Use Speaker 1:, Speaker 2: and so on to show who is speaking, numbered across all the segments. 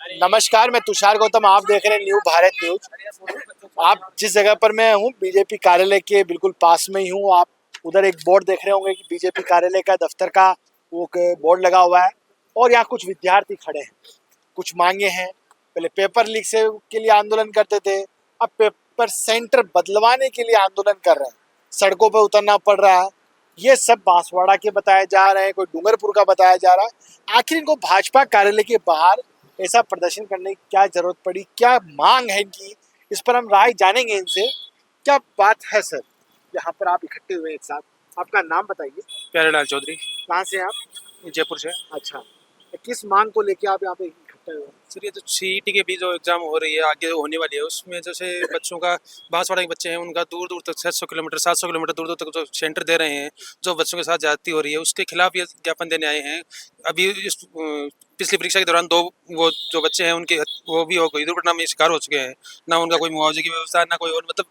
Speaker 1: नमस्कार, मैं तुषार गौतम। आप देख रहे हैं न्यू भारत न्यूज। आप जिस जगह पर मैं हूँ बीजेपी कार्यालय के बिल्कुल पास में ही हूँ। आप उधर एक बोर्ड देख रहे होंगे कि बीजेपी कार्यालय का दफ्तर का वो बोर्ड लगा हुआ है और यहाँ कुछ विद्यार्थी खड़े हैं, कुछ मांगे हैं। पहले पेपर लीक से के लिए आंदोलन करते थे, अब पेपर सेंटर बदलवाने के लिए आंदोलन कर रहे हैं। सड़कों पर उतरना पड़ रहा है। ये सब बांसवाड़ा के बताए जा रहे हैं, कोई डूंगरपुर का बताया जा रहा है। आखिर इनको भाजपा कार्यालय के बाहर ऐसा प्रदर्शन करने की क्या जरूरत पड़ी, क्या मांग है इनकी, इस पर हम राय जानेंगे इनसे। क्या बात है सर, यहाँ पर आप इकट्ठे हुए एक साथ, आपका नाम बताइए।
Speaker 2: प्यारेलाल चौधरी।
Speaker 1: कहाँ से हैं आप?
Speaker 2: जयपुर से।
Speaker 1: अच्छा, तो किस मांग को लेके आप यहाँ पे इकट्ठे हुए?
Speaker 2: सर ये जो सीईटी के भी जो एग्जाम हो रही है आगे होने वाली है, उसमें जैसे बच्चों का बांसवाड़ा के बच्चे हैं उनका दूर दूर तक 600 किलोमीटर 700 किलोमीटर दूर दूर तक जो सेंटर दे रहे हैं, जो बच्चों के साथ ज्यादती हो रही है, उसके खिलाफ ये ज्ञापन देने आए हैं। अभी पिछली परीक्षा के दौरान दो वो जो बच्चे हैं उनके वो भी हो गई दुर्घटना में शिकार हो चुके हैं। ना उनका कोई मुआवजे की व्यवस्था, ना कोई और, मतलब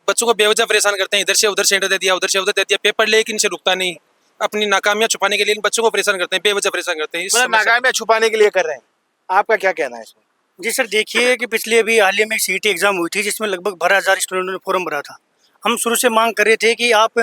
Speaker 2: बच्चों को बेवजह परेशान करते हैं। इधर से उधर सेंटर दे दिया, उधर से उधर दे दिया, पेपर लेकिन इनसे रुकता नहीं। अपनी नाकामियां छुपाने के लिए इन बच्चों को परेशान करते हैं, बेवजह परेशान करते हैं।
Speaker 1: मतलब नाकामियां छुपाने के लिए कर रहे हैं, आपका क्या कहना है इसमें?
Speaker 3: जी सर, देखिए कि पिछले अभी हाल ही में सीईटी एग्जाम हुई थी जिसमें लगभग 12,000 स्टूडेंटों ने फॉर्म भरा था। हम शुरू से मांग कर रहे थे कि आप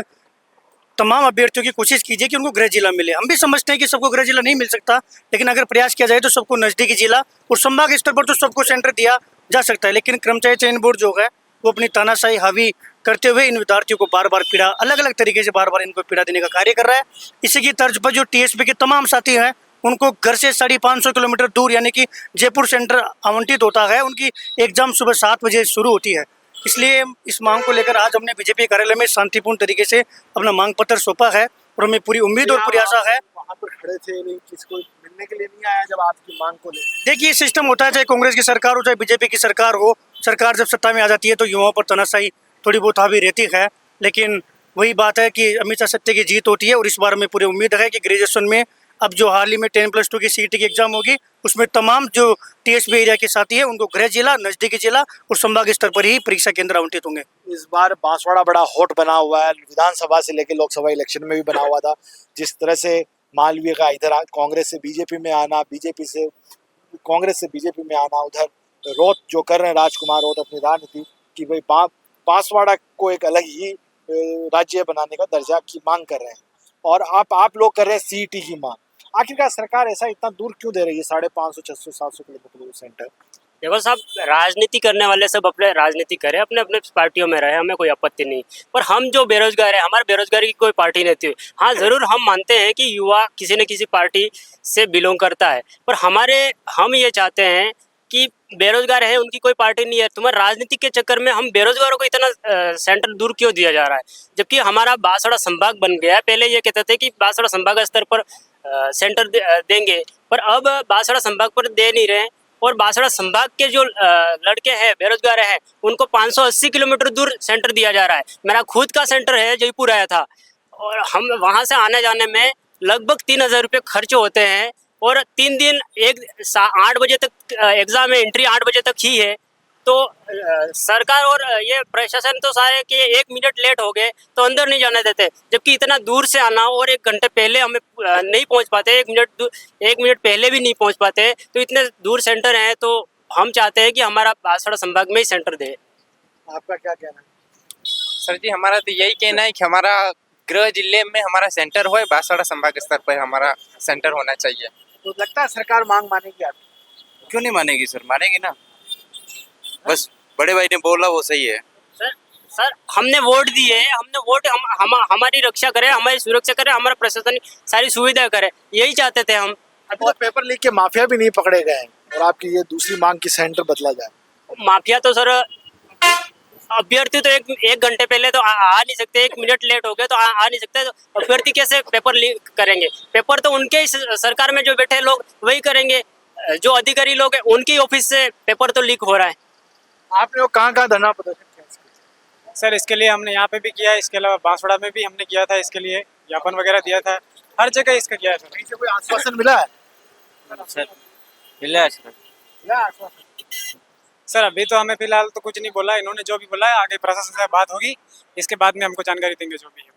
Speaker 3: तमाम अभ्यर्थियों की कोशिश कीजिए कि उनको गृह जिला मिले। हम भी समझते हैं कि सबको गृह जिला नहीं मिल सकता, लेकिन अगर प्रयास किया जाए तो सबको नज़दीकी जिला और संभाग स्तर पर तो सबको सेंटर दिया जा सकता है। लेकिन कर्मचारी चयन बोर्ड जो है वो अपनी तानाशाही हावी करते हुए इन विद्यार्थियों को बार बार पीड़ा, अलग अलग तरीके से बार बार इनको पीड़ा देने का कार्य कर रहा है। इसी की तर्ज पर जो टीएसपी के तमाम साथी हैं उनको घर से 550 किलोमीटर दूर यानी कि जयपुर सेंटर आवंटित होता है। उनकी एग्जाम सुबह 7 बजे शुरू होती है। इसलिए इस मांग को लेकर आज हमने बीजेपी कार्यालय में शांतिपूर्ण तरीके से अपना मांग पत्र सौंपा है और हमें पूरी उम्मीद और पूरी आशा है।
Speaker 1: वहाँ पर खड़े थे, नहीं किसको मिलने के लिए नहीं आया जब आपकी मांग को लेकर?
Speaker 3: देखिए, सिस्टम होता है, चाहे कांग्रेस की सरकार हो चाहे बीजेपी की सरकार हो, सरकार जब सत्ता में आ जाती है तो युवाओं पर तानाशाही थोड़ी बहुत हावी रहती है। लेकिन वही बात है कि हमेशा सत्य की जीत होती है और इस बार हमें पूरी उम्मीद है कि ग्रेजुएशन में अब जो हाल ही में 10+2 की सीईटी की एग्जाम होगी उसमें तमाम जो टीएसपी एरिया के साथी है उनको गृह जिला, नजदीकी जिला और संभाग स्तर पर ही परीक्षा केंद्र आवंटित होंगे।
Speaker 1: इस बार बांसवाड़ा बड़ा हॉट बना हुआ है, विधानसभा से लेकर लोकसभा इलेक्शन में भी बना हुआ था। जिस तरह से मालवीय का इधर कांग्रेस से बीजेपी में आना, बीजेपी से कांग्रेस से बीजेपी में आना, उधर रोत जो कर रहे हैं राजकुमार रोत अपनी राजनीति कि भाई बांसवाड़ा को एक अलग ही राज्य बनाने का दर्जा की मांग कर रहे हैं, और आप लोग कर रहे हैं सीईटी की मांग। आखिरकार सरकार ऐसा इतना दूर क्यों दे रही है, 550, 600, 700 किलोमीटर दूर सेंटर?
Speaker 4: देखो साहब, राजनीति करने वाले सब अपने राजनीति करें, अपने अपने पार्टियों में रहे, हमें कोई आपत्ति नहीं। पर हम जो बेरोजगार है, हमारे बेरोजगारी की कोई पार्टी नहीं थी। हाँ, जरूर हम मानते हैं कि युवा किसी न किसी पार्टी से बिलोंग करता है, पर हम ये चाहते हैं कि बेरोजगार है उनकी कोई पार्टी नहीं है। तुम्हारे राजनीति के चक्कर में हम बेरोजगारों को इतना सेंटर दूर क्यों दिया जा रहा है, जबकि हमारा बांसवाड़ा संभाग बन गया है। पहले ये कहते थे कि बांसवाड़ा संभाग स्तर पर सेंटर देंगे, पर अब बांसवाड़ा संभाग पर दे नहीं रहे। और बांसवाड़ा संभाग के जो लड़के हैं बेरोजगार हैं उनको 580 किलोमीटर दूर सेंटर दिया जा रहा है। मेरा खुद का सेंटर है, जयपुर आया था, और हम वहाँ से आने जाने में लगभग 3,000 रुपये खर्च होते हैं। और 3 दिन 8 बजे तक एग्ज़ाम है, एंट्री 8 बजे तक ही है। तो सरकार और ये प्रशासन तो सारे कि 1 मिनट लेट हो गए तो अंदर नहीं जाने देते, जबकि इतना दूर से आना और 1 घंटे पहले हमें नहीं पहुंच पाते, 1 मिनट पहले भी नहीं पहुंच पाते। तो इतने दूर सेंटर हैं, तो हम चाहते हैं कि हमारा बांसवाड़ा संभाग में ही सेंटर दे।
Speaker 1: आपका क्या कहना है?
Speaker 5: सर जी, हमारा तो यही कहना है कि हमारा गृह जिले में हमारा सेंटर हो, बांसवाड़ा संभाग स्तर पर हमारा सेंटर होना चाहिए।
Speaker 1: तो लगता है सरकार मांग मानेगी आपकी?
Speaker 5: क्यों नहीं मानेगी सर, मानेगी ना। बस बड़े भाई ने बोला वो सही है।
Speaker 4: सर हमने वोट दिए, हमने वोट हमारी रक्षा करे, हमारी सुरक्षा करे, हमारा प्रशासन सारी सुविधा करे, यही चाहते थे हम।
Speaker 1: अभी तो पेपर लीक के माफिया भी नहीं पकड़े गए हैं और आपकी ये दूसरी मांग की सेंटर बदला जाए।
Speaker 4: माफिया तो सर, अभ्यर्थी तो एक घंटे पहले तो आ नहीं सकते, 1 मिनट लेट हो गए तो आ नहीं सकते। तो अभ्यर्थी कैसे पेपर लीक करेंगे? पेपर तो उनके ही सरकार में जो बैठे लोग वही करेंगे, जो अधिकारी लोग हैं उनकी ऑफिस से पेपर तो लीक हो रहा है।
Speaker 1: आपने वो कहाँ धरना प्रदर्शन किया?
Speaker 6: सर इसके लिए हमने यहाँ पे भी किया, इसके अलावा बांसवाड़ा में भी हमने किया था, इसके लिए ज्ञापन वगैरह दिया था, हर जगह इसका किया है सर।
Speaker 1: कहीं से कोई आश्वासन मिला है?
Speaker 5: सर मिला है सर।
Speaker 1: मिला आश्वासन?
Speaker 6: सर अभी तो हमें फिलहाल तो कुछ नहीं बोला, इन्होंने जो भी बोला है आगे प्रशासन से बात होगी, इसके बाद में हमको जानकारी देंगे जो भी है।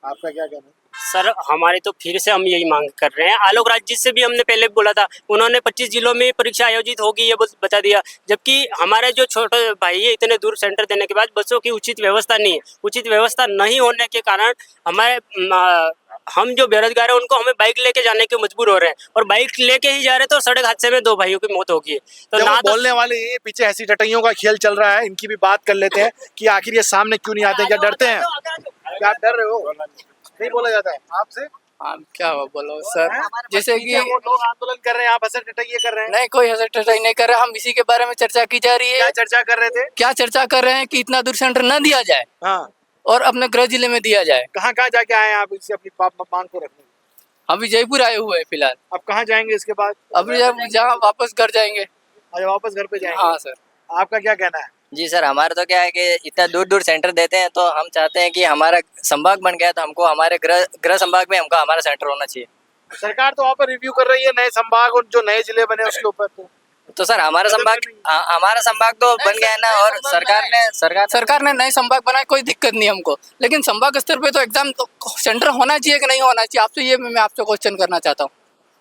Speaker 1: आपका क्या कहना है?
Speaker 4: सर हमारे तो फिर से हम यही मांग कर रहे हैं। आलोक राज जी से भी हमने पहले बोला था, उन्होंने 25 जिलों में परीक्षा आयोजित होगी ये बता दिया, जबकि हमारे जो छोटे भाई है इतने दूर सेंटर देने के बाद बसों की उचित व्यवस्था नहीं है। उचित व्यवस्था नहीं होने के कारण हम जो बेरोजगार है उनको हमें बाइक लेके जाने के मजबूर हो रहे हैं, और बाइक लेके ही जा रहे तो सड़क हादसे में 2 भाइयों की मौत हो गई है। तो
Speaker 1: जब
Speaker 4: ना
Speaker 1: वो
Speaker 4: तो
Speaker 1: बोलने वाले ये पीछे ऐसी टटइयों का खेल चल रहा है, इनकी भी बात कर लेते हैं कि आखिर ये सामने क्यों नहीं आते, क्या डरते हैं? क्या आप डर रहे हो? नहीं बोला जाता है आपसे?
Speaker 7: आप क्या बोलो सर, जैसे कि
Speaker 1: वो लोग आंदोलन कर रहे हैं, आप हंसर टटइये कर रहे हैं।
Speaker 7: नहीं कोई हंसर टटाई नहीं कर रहा, हम इसी के बारे में चर्चा की जा रही
Speaker 1: क्या
Speaker 7: है।
Speaker 1: चर्चा कर रहे थे?
Speaker 7: क्या चर्चा कर रहे हैं कि इतना दूर सेंटर न दिया जाए
Speaker 1: हाँ,
Speaker 7: और अपने गृह जिले में दिया जाए।
Speaker 1: कहाँ कहाँ जाके आए हैं आप इससे अपनी मांग को रखने?
Speaker 7: अभी जयपुर आए हुए हैं फिलहाल,
Speaker 1: अब कहाँ जाएंगे इसके बाद?
Speaker 7: अभी जब जहाँ वापस घर जाएंगे।
Speaker 1: आज वापस घर पे जाएंगे?
Speaker 7: हाँ सर।
Speaker 1: आपका क्या कहना है?
Speaker 8: जी सर, हमारा तो क्या है कि इतना दूर दूर सेंटर देते हैं, तो हम चाहते हैं कि हमारा संभाग बन गया तो हमको हमारे गृह संभाग में हमको हमारा सेंटर होना चाहिए।
Speaker 1: सरकार तो वहाँ पर रिव्यू कर रही है नए संभाग और जो नए जिले बने उसके ऊपर।
Speaker 8: तो सर हमारा संभाग तो बन गया है ना, और
Speaker 7: सरकार ने नए संभाग बनाए, कोई दिक्कत नहीं हमको, लेकिन संभाग स्तर पे तो एग्जाम तो सेंटर होना चाहिए कि नहीं होना चाहिए, आपसे ये मैं आपसे क्वेश्चन करना चाहता हूँ।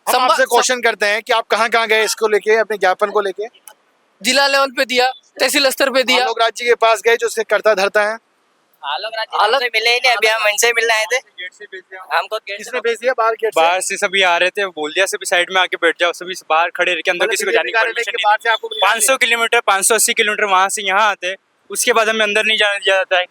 Speaker 1: हम आपसे क्वेश्चन करते हैं कि आप कहाँ कहाँ गए इसको लेके, अपने ज्ञापन को लेके?
Speaker 7: जिला लेवल पे दिया, तहसील स्तर पे दिया।
Speaker 1: आलोक राज्य के पास गए जो उससे करता धरता है?
Speaker 8: आलोक से मिले ही नहीं, अभी हम इनसे मिलने आए थे। हमको
Speaker 1: किसने भेज दिया बाहर गेट से?
Speaker 9: बाहर से सभी आ रहे थे, बोल दिया सभी साइड में आके बैठ जाओ, सभी बाहर खड़े रह के, अंदर किसी को जाने की परमिशन नहीं।
Speaker 1: बाहर से आपको
Speaker 9: 500 किलोमीटर 580 किलोमीटर वहां से यहाँ आते, उसके बाद हमें अंदर नहीं जाने दिया जाता है।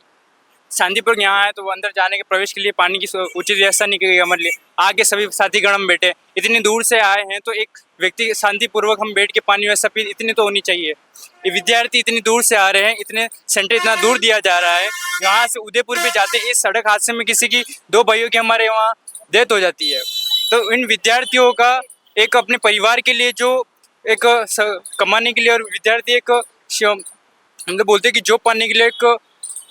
Speaker 9: शांतिपुर यहाँ है तो वो अंदर जाने के प्रवेश के लिए पानी की उचित व्यवस्था नहीं की गई हमारे लिए। आगे सभी साथी गण हम बैठे, इतनी दूर से आए हैं तो एक व्यक्ति शांतिपूर्वक हम बैठ के पानी व्यवस्था पी, इतनी तो होनी चाहिए। ये विद्यार्थी इतनी दूर से आ रहे हैं, इतने सेंटर इतना दूर दिया जा रहा है, यहाँ से उदयपुर भी जाते हैं, इस सड़क हादसे में किसी की 2 भाइयों की हमारे वहाँ डेथ हो जाती है। तो इन विद्यार्थियों का एक अपने परिवार के लिए जो एक कमाने के लिए, और विद्यार्थी एक हम तो बोलते हैं कि जॉब पाने के लिए एक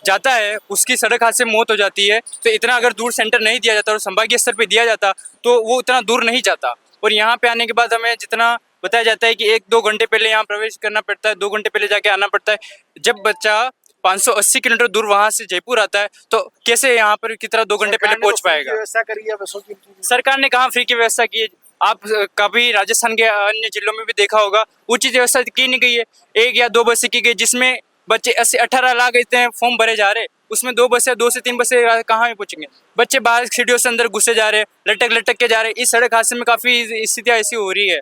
Speaker 9: जाता है, उसकी सड़क हादसे में मौत हो जाती है। तो इतना अगर दूर सेंटर नहीं दिया जाता और संभागीय स्तर पे दिया जाता तो वो उतना दूर नहीं जाता। और यहाँ पे आने के बाद हमें जितना बताया जाता है कि 1-2 घंटे पहले यहाँ प्रवेश करना पड़ता है, 2 घंटे पहले जाके आना पड़ता है। जब बच्चा 580 किलोमीटर दूर वहाँ से जयपुर आता है तो कैसे यहाँ पर कितना 2 घंटे पहले पहुँच पाएगा?
Speaker 1: व्यवस्था करी है बसों की?
Speaker 9: सरकार ने कहाँ फ्री की व्यवस्था की है? आप कभी राजस्थान के अन्य जिलों में भी देखा होगा, उचित व्यवस्था की नहीं गई है। 1 या 2 बसें की गई, जिसमें बच्चे 80-18 लाख इतने फॉर्म भरे जा रहे, उसमें 2 बसें 2 से 3 बसें कहाँ पहुंचेंगे? बच्चे बाहर सीढ़ियों से अंदर घुसे जा रहे, लटक के जा रहे। इस सड़क हादसे में काफ़ी स्थितियाँ ऐसी हो रही है।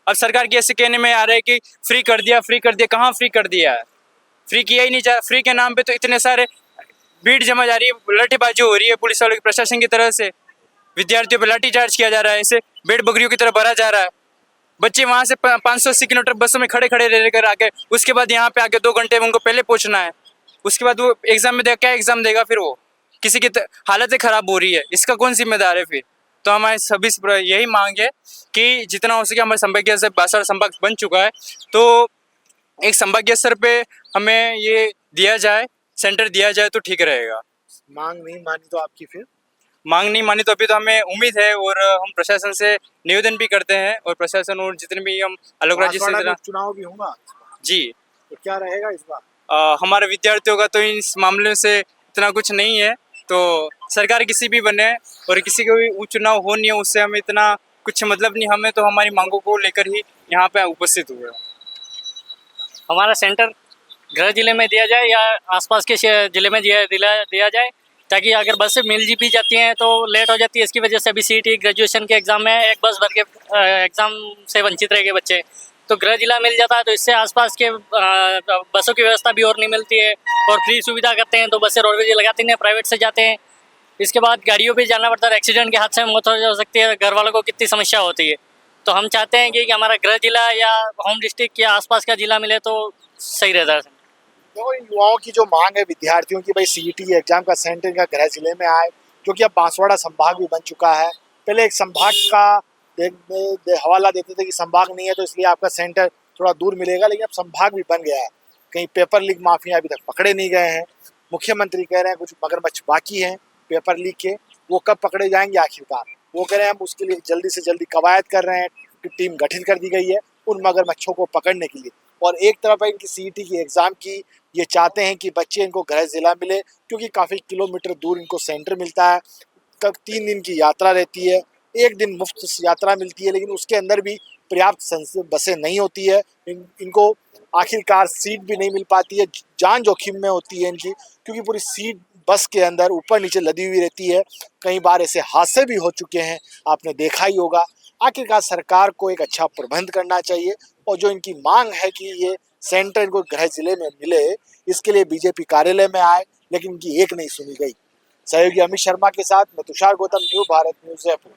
Speaker 9: अब सरकार की ऐसे कहने में आ रहा है कि फ्री कर दिया, कहाँ फ्री कर दिया है? फ्री किया ही नहीं जा। फ्री के नाम पे तो इतने सारे भीड़ जमा जा रही है, लाठीबाजी हो रही है पुलिस वालों की, प्रशासन की तरह से विद्यार्थियों पर लाठीचार्ज किया जा रहा है, ऐसे भेड़ बकरियों की तरह भरा जा रहा है। बच्चे वहाँ से 580 किलोमीटर बसों में खड़े रह कर आके, उसके बाद यहाँ पे आके 2 घंटे उनको पहले पहुँचना है, उसके बाद वो एग्जाम में क्या एग्जाम देगा? फिर वो किसी की हालत खराब हो रही है, इसका कौन जिम्मेदार है फिर? तो हमारे सभी यही मांग है कि जितना हो सके हमारे संभागीय से बासार संभाग बन चुका है, तो एक संभागीय स्तर पे हमें ये दिया जाए, सेंटर दिया जाए तो ठीक रहेगा।
Speaker 1: मांग नहीं मानी तो आपकी फिर?
Speaker 9: मांग नहीं मानी तो अभी तो हमें उम्मीद है, और हम प्रशासन से निवेदन भी करते हैं, और प्रशासन और जितने भी हम आलोक राज्य से
Speaker 1: चुनाव भी होगा
Speaker 9: जी,
Speaker 1: तो क्या रहेगा इस बार?
Speaker 9: हमारे विद्यार्थियों का तो इस मामले से इतना कुछ नहीं है, तो सरकार किसी भी बने और किसी को भी चुनाव हो नहीं हो, उससे हमें इतना कुछ मतलब नहीं। हमें तो हमारी मांगों को लेकर ही यहाँ पे उपस्थित हुए।
Speaker 10: हमारा सेंटर गृह जिले में दिया जाए या आसपास के जिले में दिया जाए, ताकि अगर बसें मिल भी जाती हैं तो लेट हो जाती है। इसकी वजह से अभी CET ग्रेजुएशन के एग्ज़ाम में एक बस भर के एग्ज़ाम से वंचित रह गए बच्चे, तो गृह जिला मिल जाता है तो इससे आसपास के बसों की व्यवस्था भी और नहीं मिलती है, और फ्री सुविधा करते हैं तो बसें रोडवेज लगाती नहीं, प्राइवेट से जाते हैं। इसके बाद गाड़ियों पे जाना पड़ता है, एक्सीडेंट के हादसे में मौत हो सकती है, घर वालों को कितनी समस्या होती है। तो हम चाहते हैं कि हमारा गृह जिला या होम डिस्ट्रिक्ट या आसपास का जिला मिले तो सही रहता है।
Speaker 1: तो युवाओं की जो मांग है विद्यार्थियों की, भाई CET एग्जाम का सेंटर का गृह जिले में आए, क्योंकि अब बांसवाड़ा संभाग भी बन चुका है। पहले एक संभाग का हवाला देते थे कि संभाग नहीं है तो इसलिए आपका सेंटर थोड़ा दूर मिलेगा, लेकिन अब संभाग भी बन गया है। कहीं पेपर लीक माफिया अभी तक पकड़े नहीं गए हैं। मुख्यमंत्री कह रहे हैं कुछ मगरमच्छ बाकी हैं पेपर लीक के, वो कब पकड़े जाएंगे आखिरकार? वो कह रहे हैं हम उसके लिए जल्दी से जल्दी कवायद कर रहे हैं, टीम गठित कर दी गई है उन मगरमच्छों को पकड़ने के लिए। और एक तरफ है इनकी CET की एग्ज़ाम की, ये चाहते हैं कि बच्चे इनको गृह जिला मिले, क्योंकि काफ़ी किलोमीटर दूर इनको सेंटर मिलता है। 3 दिन की यात्रा रहती है, एक दिन मुफ्त यात्रा मिलती है, लेकिन उसके अंदर भी पर्याप्त बसें नहीं होती है। इनको आखिरकार सीट भी नहीं मिल पाती है, जान जोखिम में होती है इनकी, क्योंकि पूरी सीट बस के अंदर ऊपर नीचे लदी हुई रहती है। कई बार ऐसे हादसे भी हो चुके हैं, आपने देखा ही होगा। आखिरकार सरकार को एक अच्छा प्रबंध करना चाहिए, और जो इनकी मांग है कि ये सेंटर इनको गृह जिले में मिले, इसके लिए बीजेपी कार्यालय में आए, लेकिन इनकी एक नहीं सुनी गई। सहयोगी अमित शर्मा के साथ मैं तुषार गौतम, न्यू भारत न्यूज़ जयपुर।